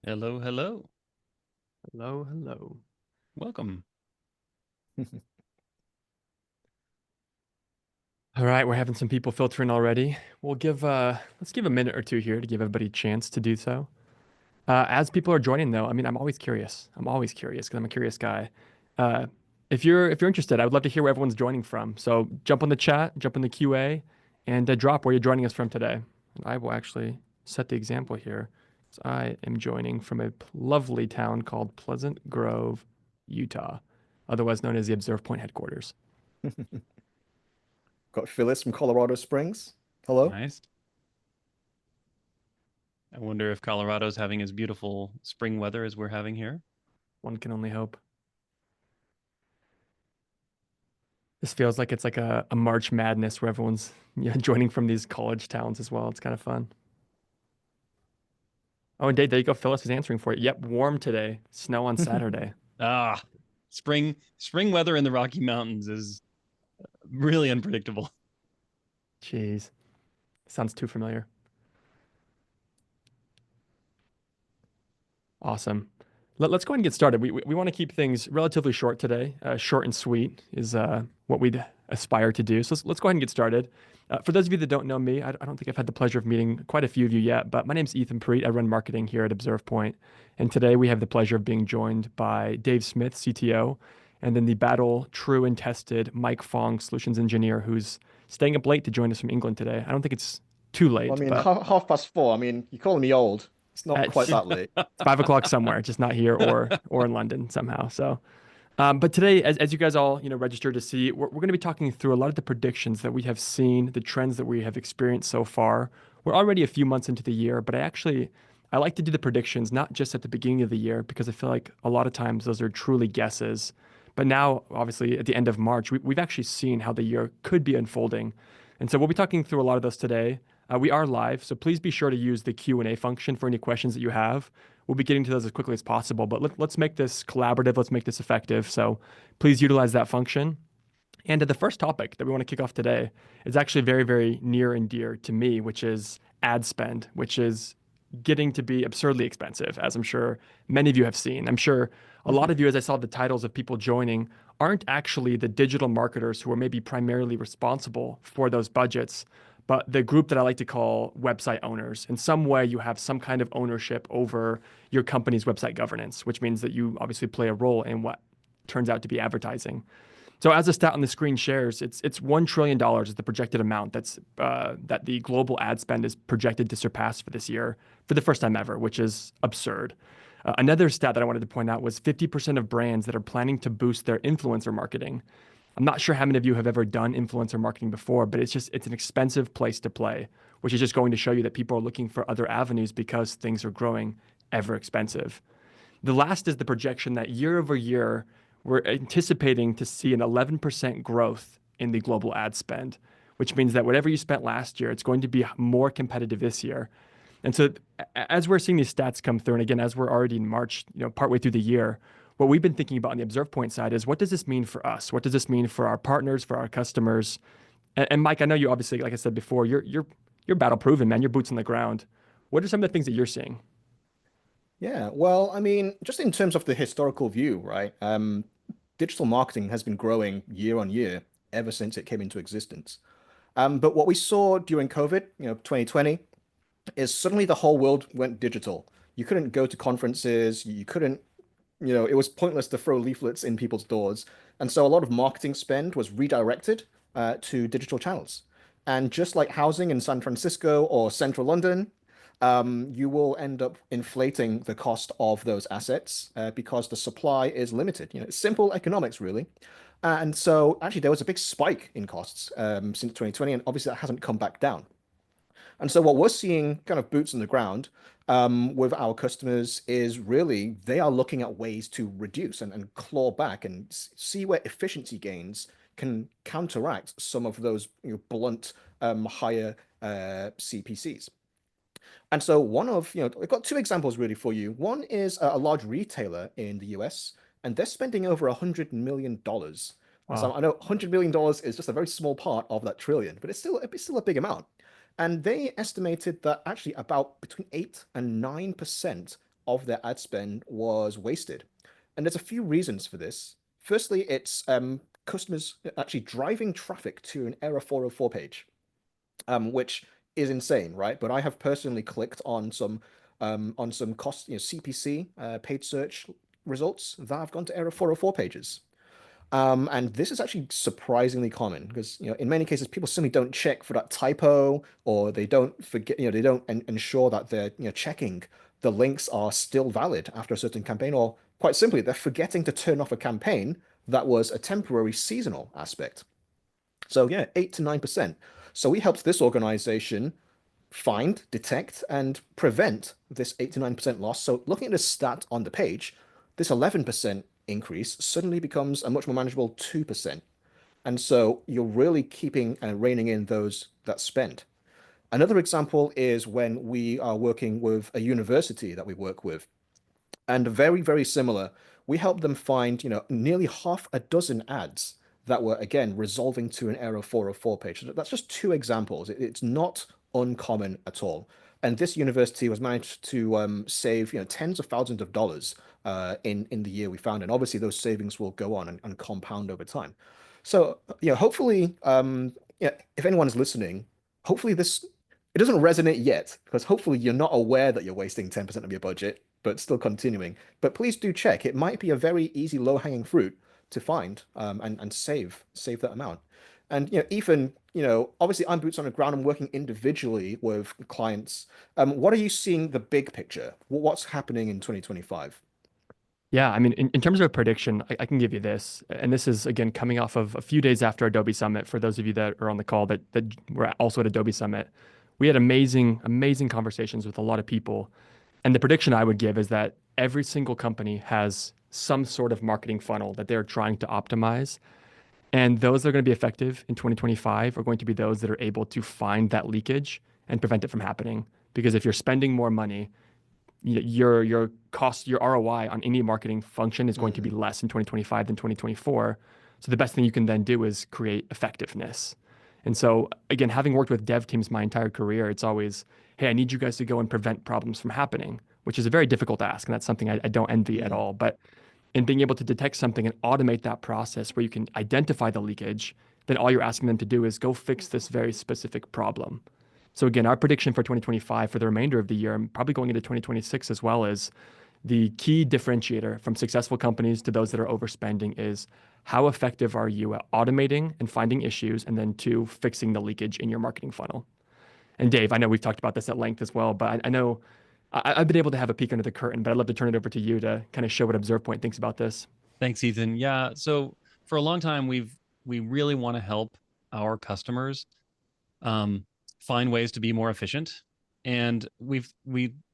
Hello, hello. Hello, hello. Welcome. All right, we're having some people filter in already. Let's give a minute or two here to give everybody a chance to do so. As people are joining though, I mean, I'm always curious. I'm always curious because I'm a curious guy. Uh, if you're interested, I would love to hear where everyone's joining from. So jump on the chat, jump in the QA, and drop where you're joining us from today. And I will actually set the example here. So I am joining from a lovely town called Pleasant Grove, Utah, otherwise known as the Observe Point headquarters. Got Phyllis from Colorado Springs. Hello. Nice. I wonder if Colorado's having as beautiful spring weather as we're having here. One can only hope. This feels like it's like a March Madness where everyone's joining from these college towns as well. It's kind of fun. Oh, and Dave, there you go. Phyllis is answering for it. Yep, warm today. Snow on Saturday. Ah, spring weather in the Rocky Mountains is really unpredictable. Jeez, sounds too familiar. Awesome. Let's go ahead and get started. We want to keep things relatively short today. Short and sweet is what we'd aspire to do. So let's go ahead and get started. For those of you that don't know me, I don't think I've had the pleasure of meeting quite a few of you yet, but my name's Ethan Prete. I run marketing here at Observe Point. And today we have the pleasure of being joined by Dave Smith, CTO, and then the battle true and tested Mike Fong, solutions engineer, who's staying up late to join us from England today. I don't think it's too Well, I late, mean, but half past four. I mean, you're calling me old. It's not quite it's that late. 5 o'clock somewhere, just not here or in London somehow. So, but today, as you guys all registered to see, we're going to be talking through a lot of the predictions that we have seen, the trends that we have experienced so far. We're already a few months into the year, but I like to do the predictions not just at the beginning of the year because I feel like a lot of times those are truly guesses. But now, obviously, at the end of March, we've actually seen how the year could be unfolding, and so we'll be talking through a lot of those today. We are live, so please be sure to use the Q&A function for any questions that you have. We'll be getting to those as quickly as possible, but let's make this collaborative. Let's make this effective. So please utilize that function. And the first topic that we want to kick off today is actually very, very near and dear to me, which is ad spend, which is getting to be absurdly expensive, as I'm sure many of you have seen. I'm sure a lot of you, as I saw the titles of people joining, aren't actually the digital marketers who are maybe primarily responsible for those budgets, but the group that I like to call website owners. In some way, you have some kind of ownership over your company's website governance, which means that you obviously play a role in what turns out to be advertising. So as a stat on the screen shares, it's $1 trillion is the projected amount that the global ad spend is projected to surpass for this year for the first time ever, which is absurd. Another stat that I wanted to point out was 50% of brands that are planning to boost their influencer marketing. I'm not sure how many of you have ever done influencer marketing before, but it's an expensive place to play, which is just going to show you that people are looking for other avenues because things are growing ever expensive. The last is the projection that year over year, we're anticipating to see an 11% growth in the global ad spend, which means that whatever you spent last year, it's going to be more competitive this year. And so, as we're seeing these stats come through, and again, as we're already in March, partway through the year, what we've been thinking about on the Observe Point side is what does this mean for us? What does this mean for our partners, for our customers? And Mike, I know you obviously, like I said before, you're battle proven, man. Your boots on the ground. What are some of the things that you're seeing? Yeah, well, I mean, just in terms of the historical view, right? Digital marketing has been growing year on year ever since it came into existence. But what we saw during COVID, 2020, is suddenly the whole world went digital. You couldn't go to conferences, you couldn't, it was pointless to throw leaflets in people's doors. And so a lot of marketing spend was redirected to digital channels. And just like housing in San Francisco or central London, you will end up inflating the cost of those assets because the supply is limited. It's simple economics, really. And so actually there was a big spike in costs since 2020, and obviously that hasn't come back down. And so what we're seeing kind of boots on the ground with our customers is really they are looking at ways to reduce and claw back and see where efficiency gains can counteract some of those blunt higher CPCs. And so I've got two examples really for you. One is a large retailer in the US, and they're spending over $100 million. So Wow. I know $100 million is just a very small part of that trillion, but it's still a big amount. And they estimated that actually about between 8 and 9% of their ad spend was wasted. And there's a few reasons for this. Firstly, it's customers actually driving traffic to an Error 404 page, which is insane, right? But I have personally clicked on some cost, CPC paid search results that have gone to Error 404 pages. And this is actually surprisingly common because, in many cases, people simply don't check for that typo, or they don't forget, they don't ensure that they're, checking the links are still valid after a certain campaign, or quite simply, they're forgetting to turn off a campaign that was a temporary seasonal aspect. So yeah, 8 to 9%. So we helped this organization find, detect, and prevent this 8 to 9% loss. So looking at the stat on the page, this 11% increase suddenly becomes a much more manageable 2%. And so you're really keeping and reining in those that spend. Another example is when we are working with a university that we work with, and very, very similar. We helped them find, nearly half a dozen ads that were, again, resolving to an error 404 page. So that's just two examples. It's not uncommon at all. And this university was managed to save, tens of thousands of dollars in the year we found. And obviously, those savings will go on and compound over time. So, hopefully, if anyone's listening, hopefully this it doesn't resonate yet, because hopefully you're not aware that you're wasting 10% of your budget, but still continuing. But please do check. It might be a very easy low-hanging fruit to find and save that amount. And Ethan, obviously I'm boots on the ground. I'm working individually with clients. What are you seeing the big picture? What's happening in 2025? Yeah, I mean, in terms of a prediction, I can give you this. And this is, again, coming off of a few days after Adobe Summit. For those of you that are on the call that were also at Adobe Summit, we had amazing, amazing conversations with a lot of people. And the prediction I would give is that every single company has some sort of marketing funnel that they're trying to optimize. And those that are going to be effective in 2025 are going to be those that are able to find that leakage and prevent it from happening. Because if you're spending more money, your cost, your ROI on any marketing function is going to be less in 2025 than 2024. So the best thing you can then do is create effectiveness. And so again, having worked with dev teams my entire career, it's always, hey, I need you guys to go and prevent problems from happening, which is a very difficult ask. And that's something I don't envy at all. But in being able to detect something and automate that process where you can identify the leakage, then all you're asking them to do is go fix this very specific problem. So again, our prediction for 2025 for the remainder of the year, and probably going into 2026 as well, is the key differentiator from successful companies to those that are overspending is how effective are you at automating and finding issues, and then two, fixing the leakage in your marketing funnel. And Dave, I know we've talked about this at length as well, but I know I've been able to have a peek under the curtain, but I'd love to turn it over to you to kind of show what Observe Point thinks about this. Thanks, Ethan. Yeah. So for a long time, we really want to help our customers um, find ways to be more efficient. And we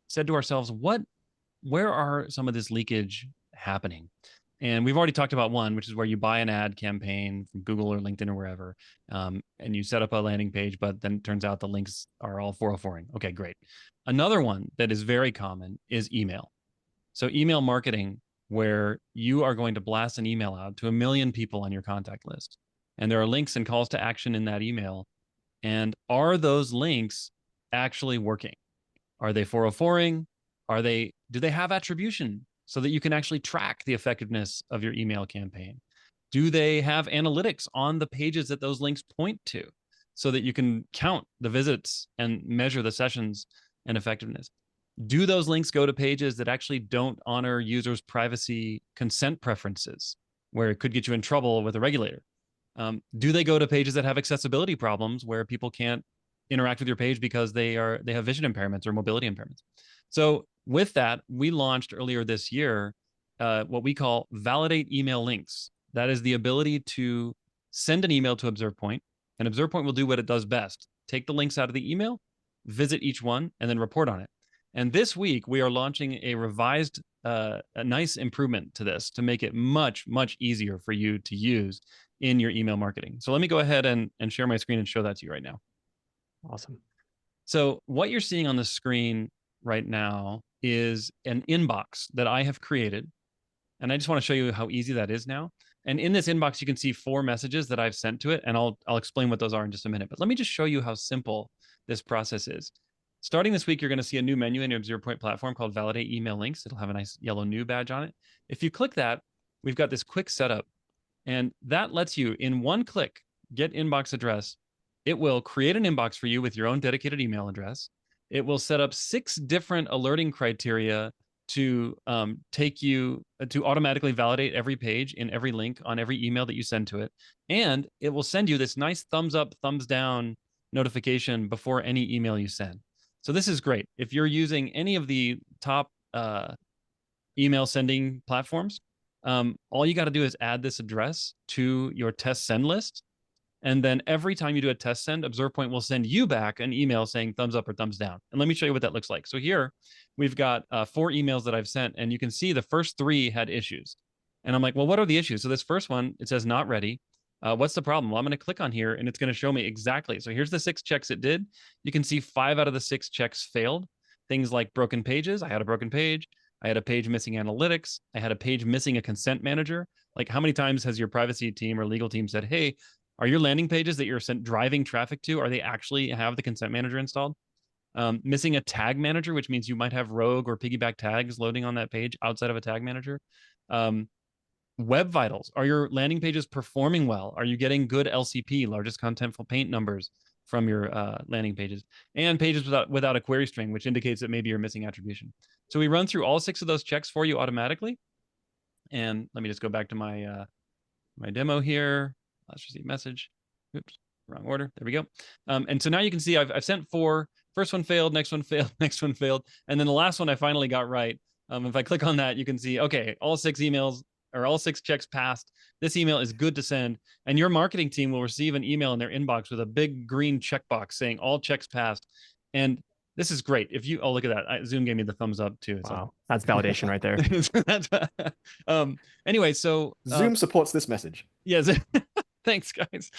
said to ourselves, where are some of this leakage happening? And we've already talked about one, which is where you buy an ad campaign from Google or LinkedIn or wherever, and you set up a landing page, but then it turns out the links are all 404ing. Okay, great. Another one that is very common is email. So email marketing, where you are going to blast an email out to 1 million people on your contact list. And there are links and calls to action in that email. And are those links actually working? Are they 404ing? Do they have attribution so that you can actually track the effectiveness of your email campaign? Do they have analytics on the pages that those links point to so that you can count the visits and measure the sessions and effectiveness? Do those links go to pages that actually don't honor users' privacy consent preferences, where it could get you in trouble with a regulator? Do they go to pages that have accessibility problems, where people can't interact with your page because they have vision impairments or mobility impairments? So with that, we launched earlier this year what we call validate email links. That is the ability to send an email to Observe Point, and Observe Point will do what it does best: take the links out of the email, visit each one, and then report on it. And this week, we are launching a revised, a nice improvement to this to make it much, much easier for you to use in your email marketing. So let me go ahead and share my screen and show that to you right now. Awesome. So what you're seeing on the screen right now is an inbox that I have created. And I just want to show you how easy that is now. And in this inbox, you can see 4 messages that I've sent to it. And I'll explain what those are in just a minute. But let me just show you how simple this process is. Starting this week, you're going to see a new menu in your ZeroPoint platform called Validate Email Links. It'll have a nice yellow new badge on it. If you click that, we've got this quick setup, and that lets you, in one click, get inbox address. It will create an inbox for you with your own dedicated email address. It will set up 6 different alerting criteria to take you to automatically validate every page in every link on every email that you send to it. And it will send you this nice thumbs up, thumbs down notification before any email you send. So this is great. If you're using any of the top email sending platforms, all you got to do is add this address to your test send list. And then every time you do a test send, ObservePoint will send you back an email saying thumbs up or thumbs down. And let me show you what that looks like. So here we've got 4 emails that I've sent, and you can see the first 3 had issues. And I'm like, well, what are the issues? So this first one, it says not ready. What's the problem? Well, I'm going to click on here and it's going to show me exactly. So here's the 6 checks it did. You can see 5 out of the 6 checks failed. Things like broken pages. I had a broken page. I had a page missing analytics. I had a page missing a consent manager. Like, how many times has your privacy team or legal team said, hey, are your landing pages that you're driving traffic to, are they actually have the consent manager installed? Missing a tag manager, which means you might have rogue or piggyback tags loading on that page outside of a tag manager. Web vitals. Are your landing pages performing well? Are you getting good LCP, largest contentful paint numbers from your landing pages? And pages without a query string, which indicates that maybe you're missing attribution. So we run through all 6 of those checks for you automatically. And let me just go back to my my demo here. Let's receive message. Oops, wrong order. There we go. And so now you can see I've sent 4. First one failed, next one failed, next one failed. And then the last one I finally got right. If I click on that, you can see, okay, all 6 emails or all 6 checks passed. This email is good to send. And your marketing team will receive an email in their inbox with a big green checkbox saying all checks passed. And this is great. If you, oh, look at that. Zoom gave me the thumbs up too. Wow. That's validation right there. Anyway, so Zoom supports this message. Yes. Thanks, guys.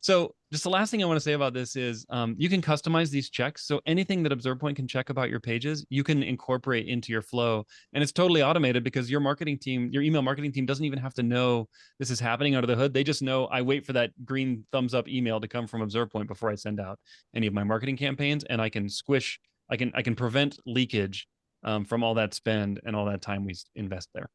So just the last thing I want to say about this is you can customize these checks. So anything that ObservePoint can check about your pages, you can incorporate into your flow. And it's totally automated because your marketing team, your email marketing team doesn't even have to know this is happening under the hood. They just know I wait for that green thumbs up email to come from ObservePoint before I send out any of my marketing campaigns. And I can squish, I can prevent leakage from all that spend and all that time we invest there.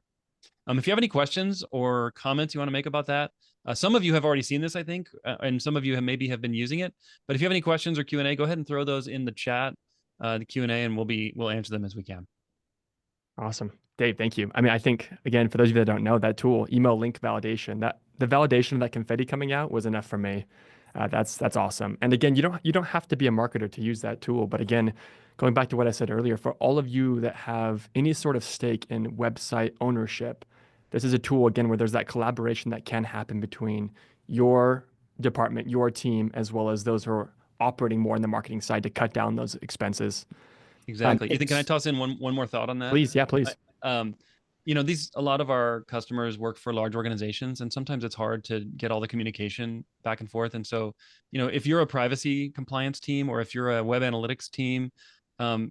If you have any questions or comments you want to make about that, some of you have already seen this, I think, and some of you maybe have been using it. But if you have any questions or Q&A, go ahead and throw those in the chat, the Q&A, and we'll answer them as we can. Awesome. Dave, thank you. I mean, I think, again, for those of you that don't know, that tool, email link validation, that the validation of that confetti coming out was enough for me. That's awesome. And again, you don't have to be a marketer to use that tool. But again, going back to what I said earlier, for all of you that have any sort of stake in website ownership, this is a tool, again, where there's that collaboration that can happen between your department, your team, as well as those who are operating more on the marketing side to cut down those expenses. Exactly. Ethan, can I toss in one more thought on that? Please. Yeah, please. You know, a lot of our customers work for large organizations, and sometimes it's hard to get all the communication back and forth. And so, you know, if you're a privacy compliance team or if you're a web analytics team,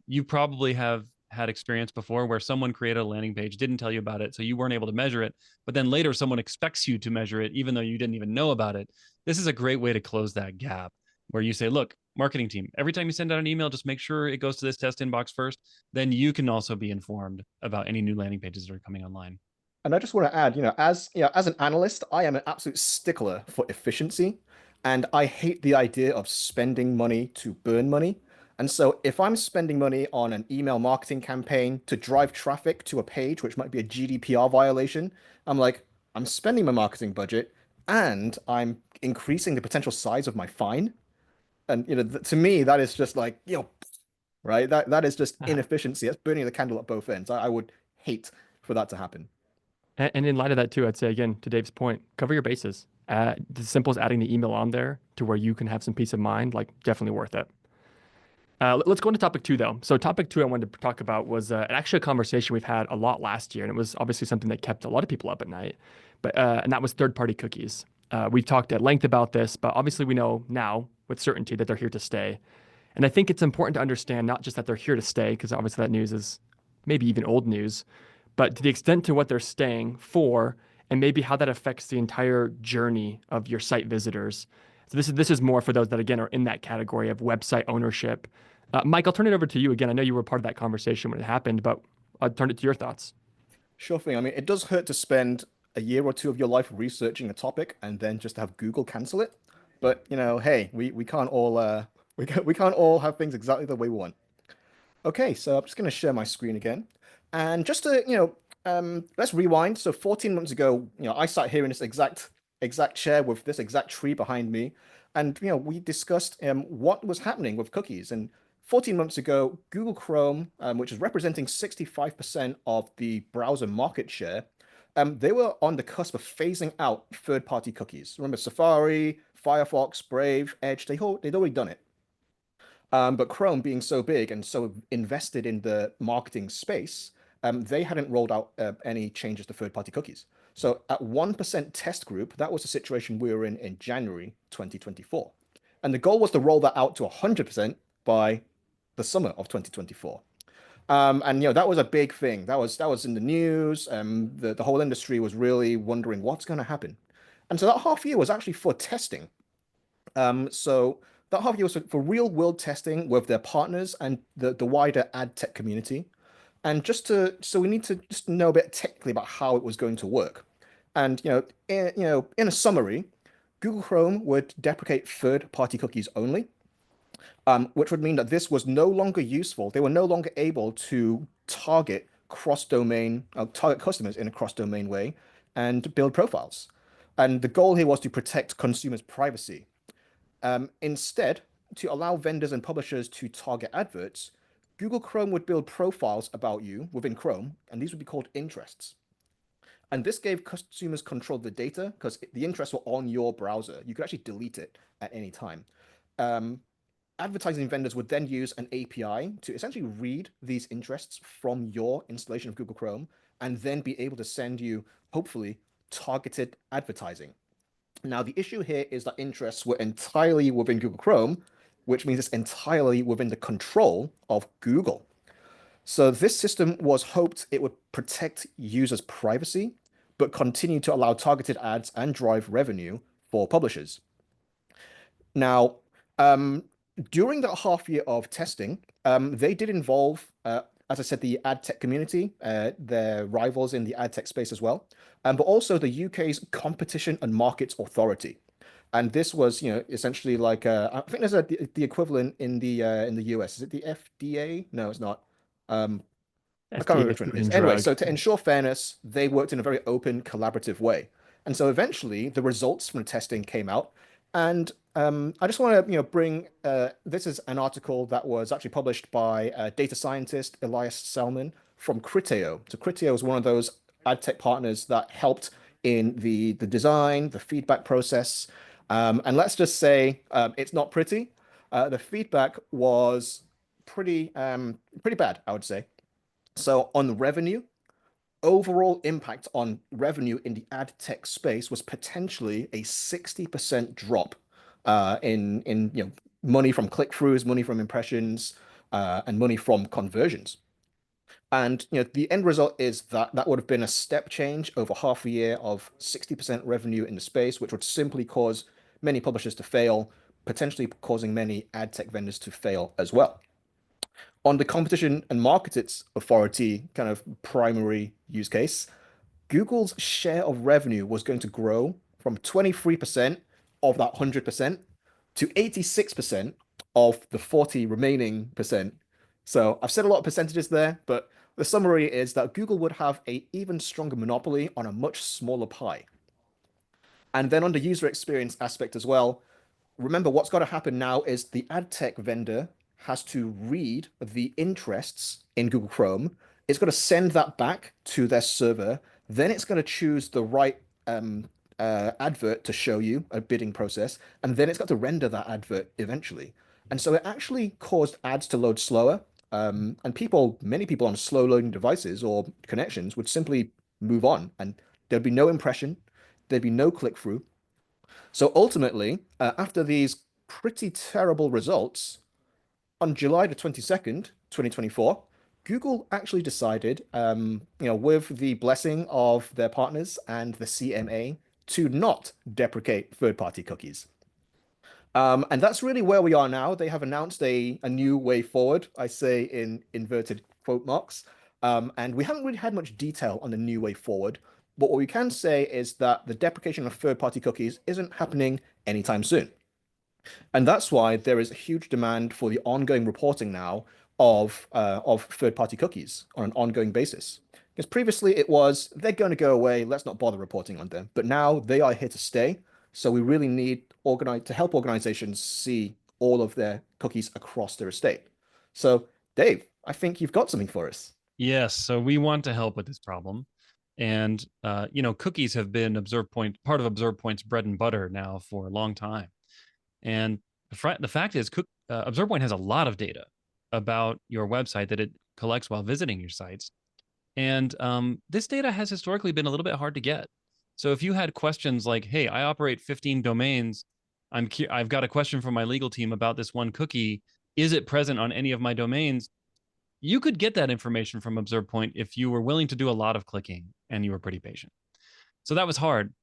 you probably have had experience before where someone created a landing page, didn't tell you about it, so you weren't able to measure it, but then later someone expects you to measure it even though you didn't even know about it. This is a great way to close that gap where you say, look, marketing team, every time you send out an email, just make sure it goes to this test inbox first. Then you can also be informed about any new landing pages that are coming online. And I just want to add, as an analyst, I am an absolute stickler for efficiency, and I hate the idea of spending money to burn money. And so if I'm spending money on an email marketing campaign to drive traffic to a page, which might be a GDPR violation, I'm like, I'm spending my marketing budget and I'm increasing the potential size of my fine. And, to me, that is just like, right? That is just inefficiency. That's burning the candle at both ends. I would hate for that to happen. And in light of that too, I'd say, again, to Dave's point, cover your bases. As simple as adding the email on there to where you can have some peace of mind, like definitely worth it. Let's go into topic 2, though. So topic 2 I wanted to talk about was actually a conversation we've had a lot last year, and it was obviously something that kept a lot of people up at night. But and that was third-party cookies. We've talked at length about this, but obviously we know now with certainty that they're here to stay. And I think it's important to understand not just that they're here to stay, because obviously that news is maybe even old news, but to the extent to what they're staying for, and maybe how that affects the entire journey of your site visitors. So this is more for those that, again, are in that category of website ownership. Mike, I'll turn it over to you again. I know you were part of that conversation when it happened, but I'll turn it to your thoughts. Sure thing. I mean, it does hurt to spend a year or two of your life researching a topic and then just have Google cancel it. But, hey, we can't all we can't all have things exactly the way we want. Okay, so I'm just going to share my screen again. And just to, let's rewind. So 14 months ago, I sat here in this exact chair with this exact tree behind me. And, we discussed what was happening with cookies. And 14 months ago, Google Chrome, which is representing 65% of the browser market share, they were on the cusp of phasing out third-party cookies. Remember, Safari, Firefox, Brave, Edge, they'd already done it. But Chrome being so big and so invested in the marketing space, they hadn't rolled out any changes to third-party cookies. So at 1% test group, that was the situation we were in January 2024. And the goal was to roll that out to 100% by the summer of 2024. And that was a big thing. That was in the news. The whole industry was really wondering what's going to happen. And so that half year was actually for testing. So that half year was for real world testing with their partners and the wider ad tech community. And so we need to just know a bit technically about how it was going to work. And in a summary, Google Chrome would deprecate third-party cookies only, which would mean that this was no longer useful. They were no longer able to target customers in a cross-domain way and build profiles. And the goal here was to protect consumers' privacy. Instead, to allow vendors and publishers to target adverts, Google Chrome would build profiles about you within Chrome, and these would be called interests. And this gave consumers control of the data because the interests were on your browser. You could actually delete it at any time. Advertising vendors would then use an API to essentially read these interests from your installation of Google Chrome and then be able to send you, hopefully, targeted advertising. Now, the issue here is that interests were entirely within Google Chrome, which means it's entirely within the control of Google. So this system was hoped it would protect users' privacy, but continue to allow targeted ads and drive revenue for publishers. Now, during that half year of testing, they did involve, as I said, the ad tech community, their rivals in the ad tech space as well, but also the UK's Competition and Markets Authority. And this was, essentially like I think there's the equivalent in the US. Is it the FDA? No, it's not. I can't remember which one it is. Anyway, so to ensure fairness, they worked in a very open, collaborative way. And so eventually the results from the testing came out. And I just want to, bring this is an article that was actually published by data scientist Elias Selman from Criteo. So Criteo is one of those ad tech partners that helped in the design, the feedback process. And let's just say it's not pretty. The feedback was pretty bad, I would say. So on revenue, overall impact on revenue in the ad tech space was potentially a 60% drop in money from click-throughs, money from impressions, and money from conversions. And the end result is that would have been a step change over half a year of 60% revenue in the space, which would simply cause many publishers to fail, potentially causing many ad tech vendors to fail as well. On the Competition and Markets Authority kind of primary use case, Google's share of revenue was going to grow from 23% of that 100% to 86% of the 40 remaining percent. So I've said a lot of percentages there, but the summary is that Google would have an even stronger monopoly on a much smaller pie. And then on the user experience aspect as well, remember what's got to happen now is the ad tech vendor has to read the interests in Google Chrome. It's got to send that back to their server. Then it's going to choose the right advert to show you, a bidding process, and then it's got to render that advert eventually. And so it actually caused ads to load slower. And many people on slow loading devices or connections would simply move on, and there'd be no impression, there'd be no click through. So ultimately, after these pretty terrible results, on July the 22nd, 2024, Google actually decided, with the blessing of their partners and the CMA, to not deprecate third-party cookies. And that's really where we are now. They have announced a new way forward, I say in inverted quote marks. And we haven't really had much detail on the new way forward. But what we can say is that the deprecation of third-party cookies isn't happening anytime soon. And that's why there is a huge demand for the ongoing reporting now of third-party cookies on an ongoing basis. Because previously it was they're going to go away, let's not bother reporting on them. But now they are here to stay. So we really need to help organizations see all of their cookies across their estate. So Dave, I think you've got something for us. Yes, so we want to help with this problem. And cookies have been part of Observe Point's bread and butter now for a long time. And the fact is, Observe Point has a lot of data about your website that it collects while visiting your sites. And this data has historically been a little bit hard to get. So if you had questions like, hey, I operate 15 domains, I've got a question from my legal team about this one cookie. Is it present on any of my domains? You could get that information from Observe Point if you were willing to do a lot of clicking and you were pretty patient. So that was hard.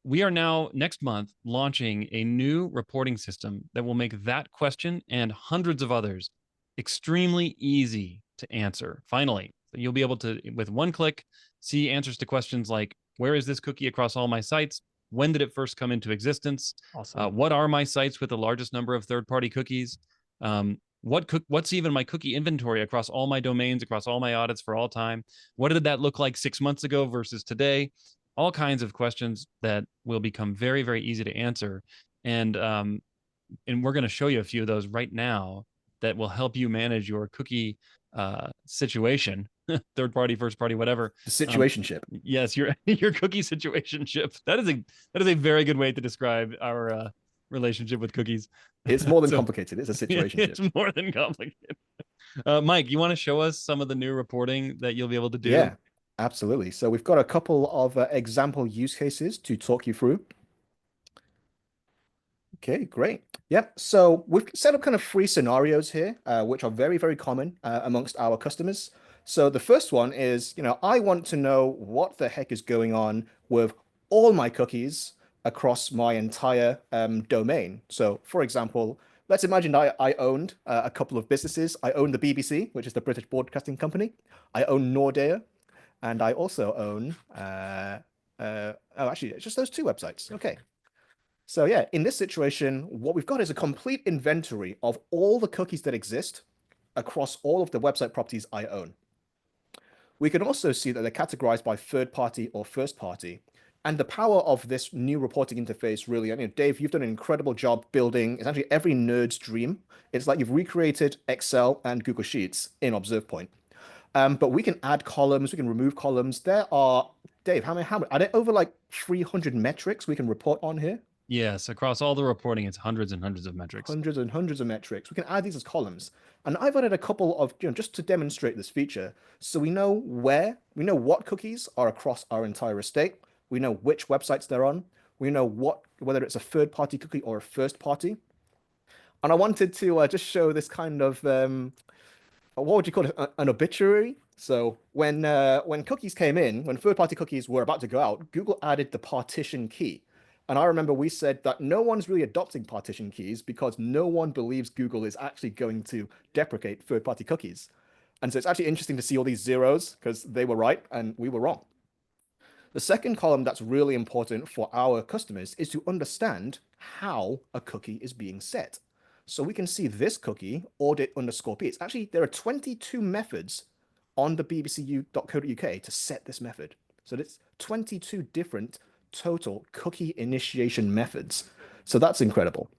We are now next month launching a new reporting system that will make that question and hundreds of others extremely easy to answer. Finally, you'll be able to, with one click, see answers to questions like, where is this cookie across all my sites? When did it first come into existence? Awesome. What are my sites with the largest number of third-party cookies? What's even my cookie inventory across all my domains, across all my audits for all time? What did that look like 6 months ago versus today? All kinds of questions that will become very, very easy to answer. And we're going to show you a few of those right now that will help you manage your cookie situation, third party, first party, whatever. The situationship. Yes, your cookie situationship. That is a very good way to describe our relationship with cookies. It's more than complicated. It's a situationship. It's more than complicated. Mike, you want to show us some of the new reporting that you'll be able to do? Yeah, absolutely. So we've got a couple of example use cases to talk you through. Okay, great. Yep. So we've set up kind of three scenarios here, which are very, very common amongst our customers. So the first one is, I want to know what the heck is going on with all my cookies across my entire domain. So for example, let's imagine I owned a couple of businesses. I own the BBC, which is the British Broadcasting Company. I own Nordea, and I also own, actually, it's just those two websites. Okay. So yeah, in this situation, what we've got is a complete inventory of all the cookies that exist across all of the website properties I own. We can also see that they're categorized by third party or first party. And the power of this new reporting interface really, Dave, you've done an incredible job building, it's actually every nerd's dream. It's like you've recreated Excel and Google Sheets in Observe Point. But we can add columns, we can remove columns. There are, Dave, how many, are there over like 300 metrics we can report on here? Yes, across all the reporting, it's hundreds and hundreds of metrics. Hundreds and hundreds of metrics. We can add these as columns. And I've added a couple of, just to demonstrate this feature. So we know what cookies are across our entire estate. We know which websites they're on. We know whether it's a third party cookie or a first party. And I wanted to just show this kind of, what would you call it, an obituary? So when cookies came in, when third party cookies were about to go out, Google added the partition key. And I remember we said that no one's really adopting partition keys because no one believes Google is actually going to deprecate third-party cookies. And so it's actually interesting to see all these zeros because they were right and we were wrong. The second column that's really important for our customers is to understand how a cookie is being set. So we can see this cookie, audit_p. It's actually, there are 22 methods on the bbcu.co.uk to set this method. So it's 22 different total cookie initiation methods. So that's incredible.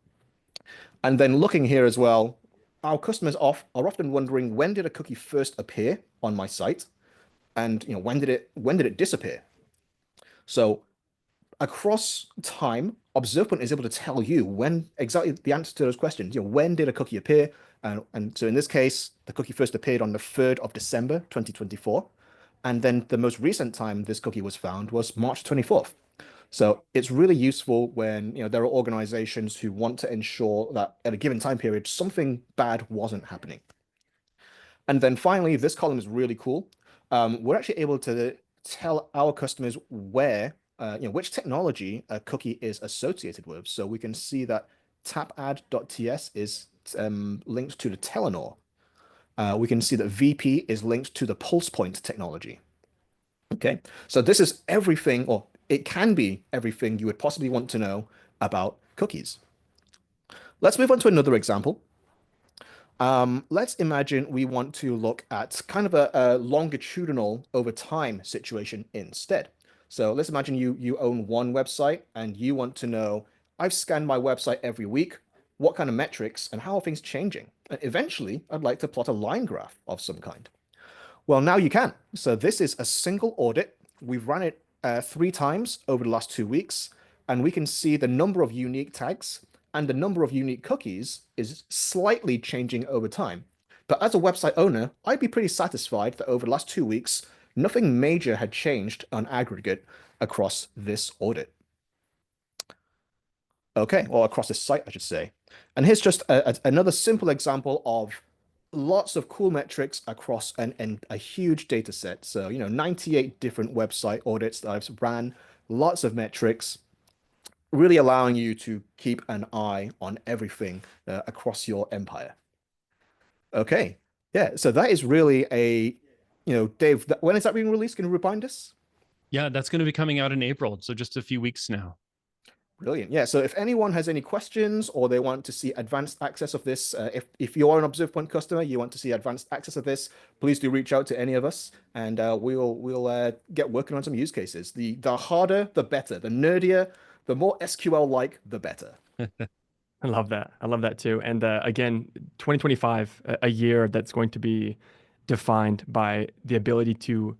And then looking here as well, our customers are often wondering, when did a cookie first appear on my site? And when did it disappear? So across time, Observe Point is able to tell you when exactly the answer to those questions. When did a cookie appear? And so in this case, the cookie first appeared on the 3rd of December, 2024. And then the most recent time this cookie was found was March 24th. So it's really useful when there are organizations who want to ensure that at a given time period, something bad wasn't happening. And then finally, this column is really cool. We're actually able to tell our customers where, which technology a cookie is associated with. So we can see that tapad.ts is linked to the Telenor. We can see that VP is linked to the pulse point technology. Okay, so this is everything, or it can be everything you would possibly want to know about cookies. Let's move on to another example. Let's imagine we want to look at kind of a longitudinal over time situation instead. So let's imagine you own one website and you want to know, I've scanned my website every week. What kind of metrics and how are things changing? And eventually, I'd like to plot a line graph of some kind. Well, now you can. So this is a single audit. We've run it 3 times over the last 2 weeks, and we can see the number of unique tags and the number of unique cookies is slightly changing over time. But as a website owner, I'd be pretty satisfied that over the last 2 weeks, nothing major had changed on aggregate across this audit. Okay, or across this site, I should say. And here's just another simple example of lots of cool metrics across a huge data set. So, 98 different website audits that I've ran, lots of metrics, really allowing you to keep an eye on everything across your empire. Okay, yeah, so that is really Dave, when is that being released? Can you remind us? Yeah, that's going to be coming out in April, so just a few weeks now. Brilliant. Yeah. So if anyone has any questions or they want to see advanced access of this, if you are an Observe Point customer, you want to see advanced access of this, please do reach out to any of us, and we'll get working on some use cases. The harder, the better. The nerdier, the more SQL-like, the better. I love that. I love that too. And again, 2025, a year that's going to be defined by the ability to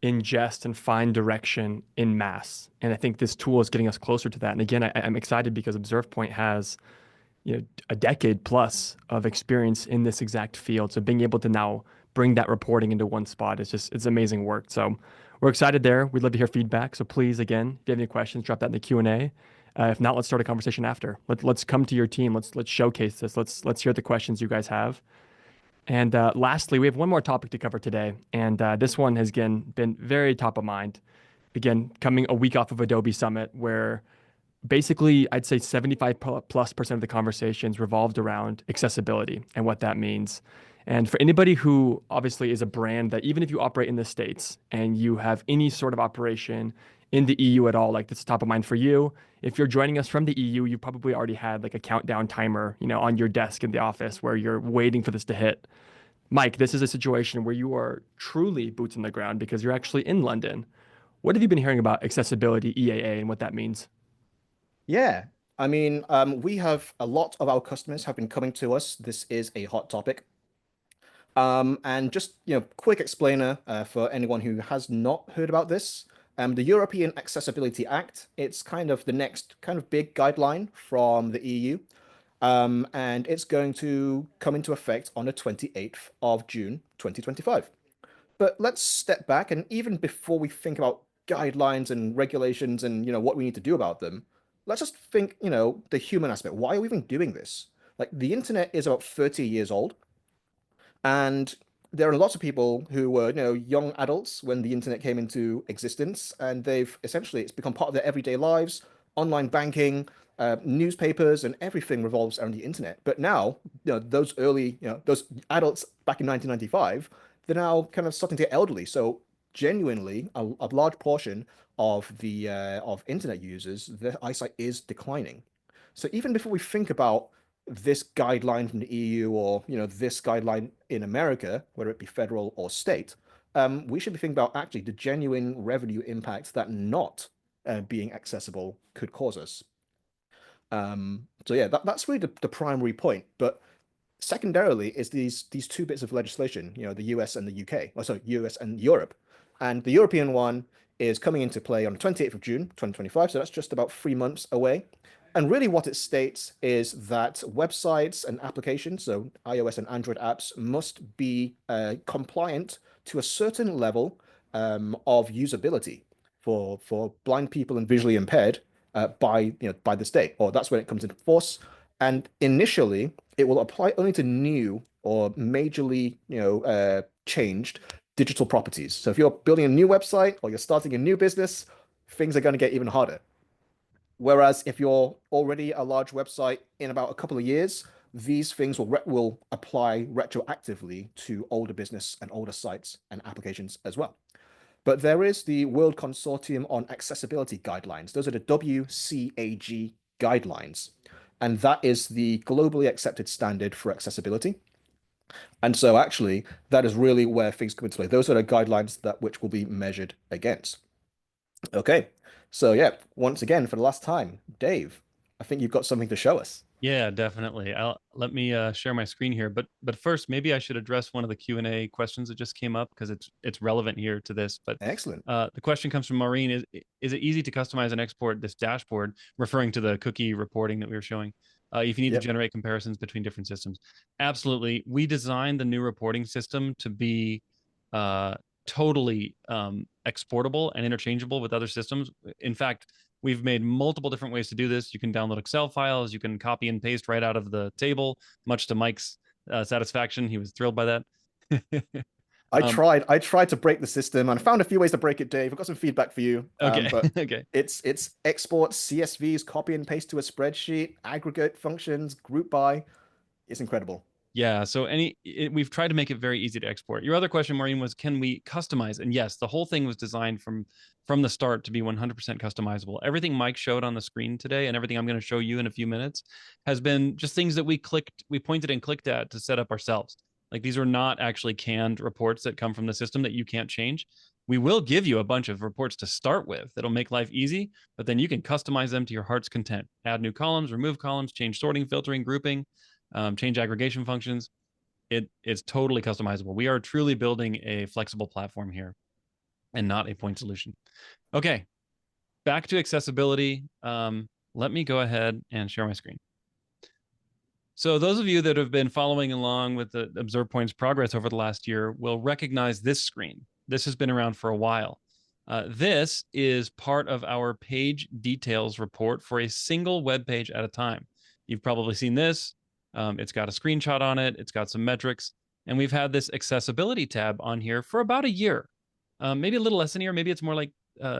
ingest and find direction in mass. And I think this tool is getting us closer to that. And again, I'm excited because ObservePoint has a decade plus of experience in this exact field. So being able to now bring that reporting into one spot is it's amazing work. So we're excited there. We'd love to hear feedback. So please, again, if you have any questions, drop that in the Q&A. If not, let's start a conversation after. Let's come to your team. Let's showcase this. Let's hear the questions you guys have. And lastly, we have one more topic to cover today. And this one has, again, been very top of mind. Again, coming a week off of Adobe Summit, where basically I'd say 75+% of the conversations revolved around accessibility and what that means. And for anybody who obviously is a brand that even if you operate in the States and you have any sort of operation in the EU at all, like this is top of mind for you. If you're joining us from the EU, you probably already had like a countdown timer, on your desk in the office where you're waiting for this to hit. Mike, this is a situation where you are truly boots on the ground because you're actually in London. What have you been hearing about accessibility EAA and what that means? Yeah. I mean, we have a lot of our customers have been coming to us. This is a hot topic. And just, quick explainer for anyone who has not heard about this. The European Accessibility Act, it's kind of the next kind of big guideline from the EU. And it's going to come into effect on the 28th of June, 2025. But let's step back, and even before we think about guidelines and regulations and what we need to do about them, let's just think, the human aspect. Why are we even doing this? Like the internet is about 30 years old. And there are lots of people who were, young adults when the internet came into existence, and it's become part of their everyday lives. Online banking, newspapers, and everything revolves around the internet. But now, those adults back in 1995, they're now kind of starting to get elderly. So genuinely, a large portion of the of internet users, their eyesight is declining. So even before we think about this guideline from the EU or this guideline in America, whether it be federal or state, we should be thinking about actually the genuine revenue impacts that not being accessible could cause us. So yeah, that's really the primary point. But secondarily is these two bits of legislation, the US and the UK, or sorry, US and Europe. And the European one is coming into play on the 28th of June, 2025. So that's just about 3 months away. And really what it states is that websites and applications, so iOS and Android apps, must be compliant to a certain level of usability for blind people and visually impaired by the state, or that's when it comes into force. And initially, it will apply only to new or majorly changed digital properties. So if you're building a new website or you're starting a new business, things are going to get even harder. Whereas if you're already a large website in about a couple of years, these things will apply retroactively to older business and older sites and applications as well. But there is the World Consortium on Accessibility Guidelines. Those are the WCAG guidelines. And that is the globally accepted standard for accessibility. And so actually, that is really where things come into play. Those are the guidelines that which will be measured against. Okay. So yeah, once again, for the last time, Dave, I think you've got something to show us. Yeah, definitely. Let me share my screen here. But first, maybe I should address one of the Q&A questions that just came up because it's relevant here to this. But Excellent. the question comes from Maureen: Is it easy to customize and export this dashboard, referring to the cookie reporting that we were showing? If you need to Yep. generate comparisons between different systems, absolutely. We designed the new reporting system to be totally exportable and interchangeable with other systems. In fact, we've made multiple different ways to do this. You can download Excel files. You can copy and paste right out of the table, much to Mike's satisfaction. He was thrilled by that. I tried to break the system and I found a few ways to break it, Dave. I've got some feedback for you. Okay. But Okay. it's export CSVs, copy and paste to a spreadsheet, aggregate functions, group by. It's incredible. Yeah, so we've tried to make it very easy to export. Your other question, Maureen, was can we customize? And yes, the whole thing was designed from the start to be 100% customizable. Everything Mike showed on the screen today and everything I'm going to show you in a few minutes has been just things that we pointed and clicked at to set up ourselves. Like these are not actually canned reports that come from the system that you can't change. We will give you a bunch of reports to start with that'll make life easy, but then you can customize them to your heart's content. Add new columns, remove columns, change sorting, filtering, grouping, change aggregation functions. It's totally customizable. We are truly building a flexible platform here and not a point solution. Okay, back to accessibility. Let me go ahead and share my screen. So those of you that have been following along with the Observe Point's progress over the last year will recognize this screen. This has been around for a while. This is part of our page details report for a single web page at a time. You've probably seen this. It's got a screenshot on it. It's got some metrics. And we've had this accessibility tab on here for about a year, maybe a little less than a year. Maybe it's more like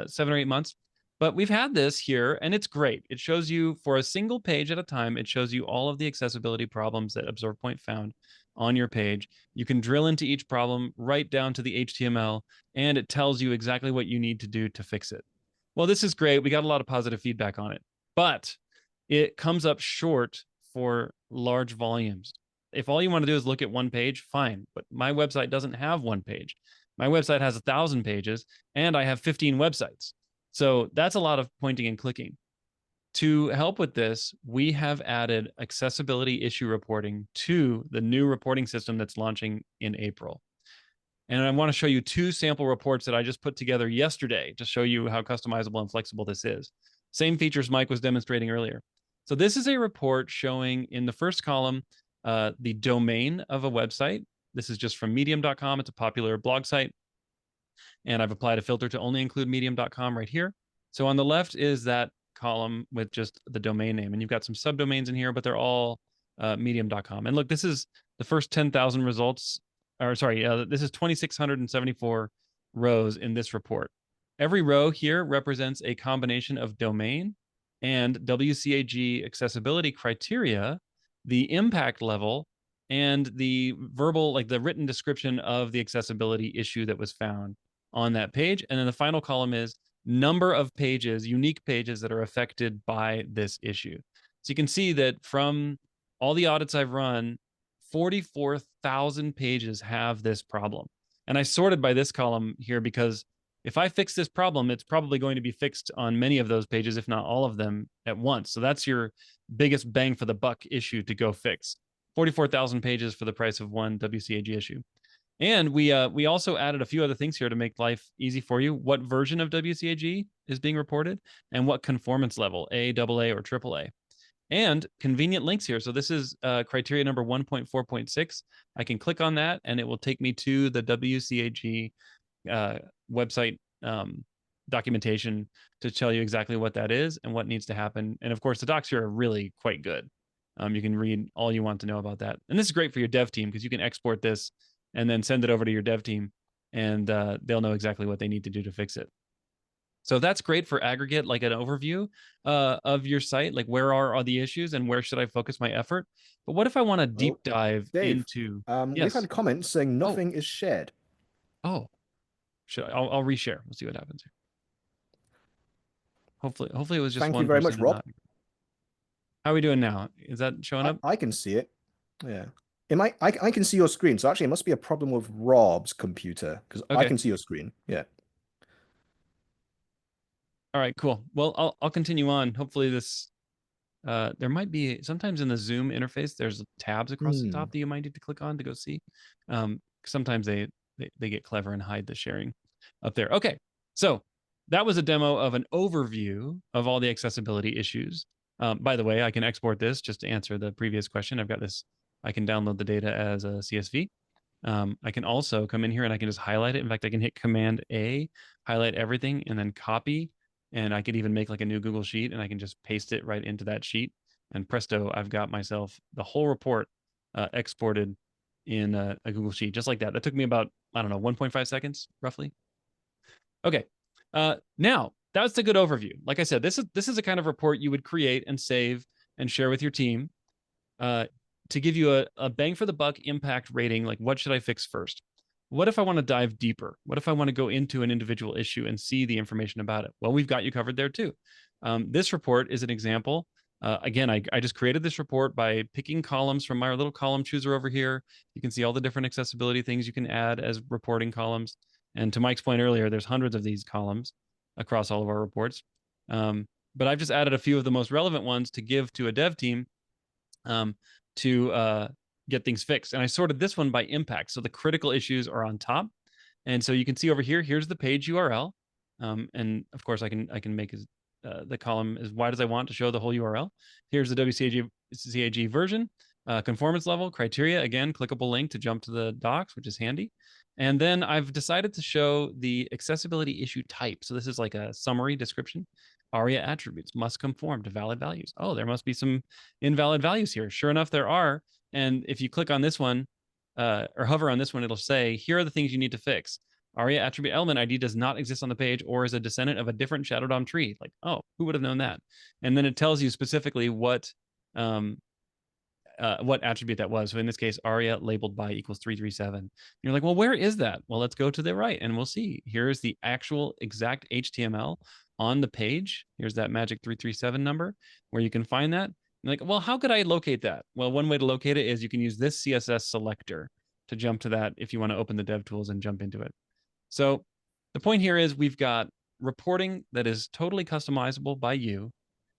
7 or 8 months. But we've had this here, and it's great. It shows you for a single page at a time, it shows you all of the accessibility problems that Observe Point found on your page. You can drill into each problem right down to the HTML, and it tells you exactly what you need to do to fix it. Well, this is great. We got a lot of positive feedback on it, but it comes up short for large volumes. If all you want to do is look at one page, fine. But my website doesn't have one page. My website has 1,000 pages, and I have 15 websites. So that's a lot of pointing and clicking. To help with this, we have added accessibility issue reporting to the new reporting system that's launching in April. And I want to show you 2 sample reports that I just put together yesterday to show you how customizable and flexible this is. Same features Mike was demonstrating earlier. So this is a report showing in the first column the domain of a website. This is just from medium.com. It's a popular blog site. And I've applied a filter to only include medium.com right here. So on the left is that column with just the domain name. And you've got some subdomains in here, but they're all medium.com. And look, this is the first 10,000 results, or sorry, this is 2,674 rows in this report. Every row here represents a combination of domain and WCAG accessibility criteria, the impact level, and the verbal, like the written description of the accessibility issue that was found on that page. And then the final column is number of pages, unique pages that are affected by this issue. So you can see that from all the audits I've run, 44,000 pages have this problem. And I sorted by this column here because if I fix this problem, it's probably going to be fixed on many of those pages, if not all of them at once. So that's your biggest bang for the buck issue to go fix. 44,000 pages for the price of one WCAG issue. And we also added a few other things here to make life easy for you. What version of WCAG is being reported and what conformance level, A, AA, or AAA. And convenient links here. So this is criteria number 1.4.6. I can click on that and it will take me to the WCAG website documentation to tell you exactly what that is and what needs to happen. And of course, the docs here are really quite good. You can read all you want to know about that. And this is great for your dev team because you can export this and then send it over to your dev team and they'll know exactly what they need to do to fix it. So that's great for aggregate, like an overview of your site, like where are all the issues and where should I focus my effort. But what if I want to deep Oh, dive Dave, into? we've Yes. had comments saying Oh, nothing is shared. oh, I'll reshare. We'll see what happens here. Hopefully it was just Thank you one very much, person and Rob. not. How are we doing now? Is that showing up? I can see it. Yeah. I can see your screen. So actually, it must be a problem with Rob's computer because I Okay. can see your screen. Yeah. All right, cool. Well, I'll continue on. Hopefully this there might be sometimes in the Zoom interface, there's tabs across the top that you might need to click on to go see. Sometimes they get clever and hide the sharing up there. Okay, so that was a demo of an overview of all the accessibility issues. By the way, I can export this just to answer the previous question. I've got this, I can download the data as a CSV. I can also come in here and I can just highlight it. In fact, I can hit Command A, highlight everything, and then copy. And I could even make like a new Google Sheet and I can just paste it right into that sheet. And presto, I've got myself the whole report exported in a Google Sheet, just like that. That took me about, I don't know, 1.5 seconds, roughly. Okay. Now, that's a good overview. Like I said, this is a kind of report you would create and save and share with your team to give you a bang for the buck impact rating. Like, what should I fix first? What if I want to dive deeper? What if I want to go into an individual issue and see the information about it? Well, we've got you covered there too. This report is an example. Again, I just created this report by picking columns from my little column chooser over here. You can see all the different accessibility things you can add as reporting columns. And to Mike's point earlier, there's hundreds of these columns across all of our reports. But I've just added a few of the most relevant ones to give to a dev team to get things fixed. And I sorted this one by impact. So the critical issues are on top. And so you can see over here, here's the page URL. And of course I can make the column as wide as I want to show the whole URL. Here's the WCAG version, conformance level, criteria, again, clickable link to jump to the docs, which is handy. And then I've decided to show the accessibility issue type. So this is like a summary description. ARIA attributes must conform to valid values. Oh, there must be some invalid values here. Sure enough, there are. And if you click on this one or hover on this one, it'll say, here are the things you need to fix. ARIA attribute element ID does not exist on the page or is a descendant of a different Shadow DOM tree. Like, oh, who would have known that? And then it tells you specifically what attribute that was. So in this case, ARIA labeled by equals 337. You're like, well, where is that? Well, let's go to the right and we'll see. Here's the actual exact HTML on the page. Here's that magic 337 number where you can find that. You're like, well, how could I locate that? Well, one way to locate it is you can use this CSS selector to jump to that if you want to open the DevTools and jump into it. So the point here is we've got reporting that is totally customizable by you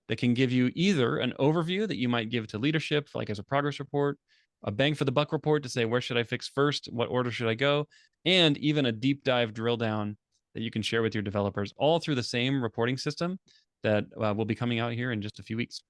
that can give you either an overview that you might give to leadership, like as a progress report, a bang for the buck report to say, where should I fix first? What order should I go? And even a deep dive drill down that you can share with your developers all through the same reporting system that will be coming out here in just a few weeks.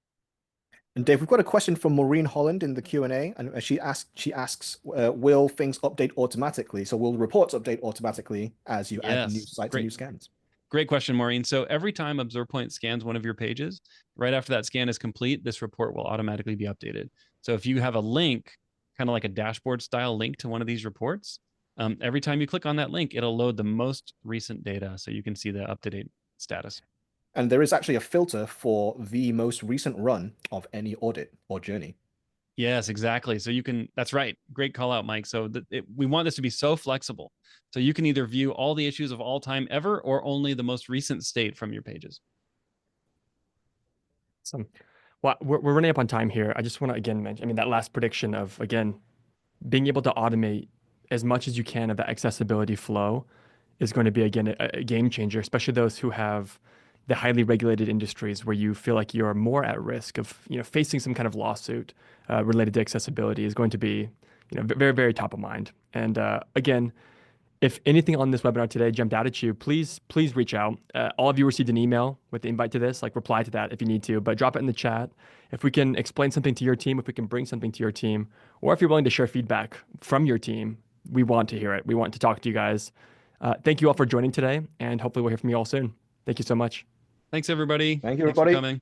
And Dave, we've got a question from Maureen Holland in the Q&A, and she asks, will things update automatically? So will reports update automatically as you add new sites and new scans? Great question, Maureen. So every time ObservePoint scans one of your pages, right after that scan is complete, this report will automatically be updated. So if you have a link, kind of like a dashboard style link to one of these reports, every time you click on that link, it'll load the most recent data so you can see the up-to-date status. And there is actually a filter for the most recent run of any audit or journey. Yes, exactly. So you can, that's right. Great call out, Mike. So we want this to be so flexible. So you can either view all the issues of all time ever or only the most recent state from your pages. Awesome. Well, we're running up on time here. I just want to again mention, I mean, that last prediction of, again, being able to automate as much as you can of that accessibility flow is going to be, again, a game changer, especially those who have the highly regulated industries where you feel like you're more at risk of, facing some kind of lawsuit related to accessibility is going to be, very, very top of mind. And again, if anything on this webinar today jumped out at you, please reach out. All of you received an email with the invite to this, like reply to that if you need to, but drop it in the chat. If we can explain something to your team, if we can bring something to your team, or if you're willing to share feedback from your team, we want to hear it. We want to talk to you guys. Thank you all for joining today, and hopefully we'll hear from you all soon. Thank you so much. Thanks, everybody. Thank you, Thanks for everybody. coming.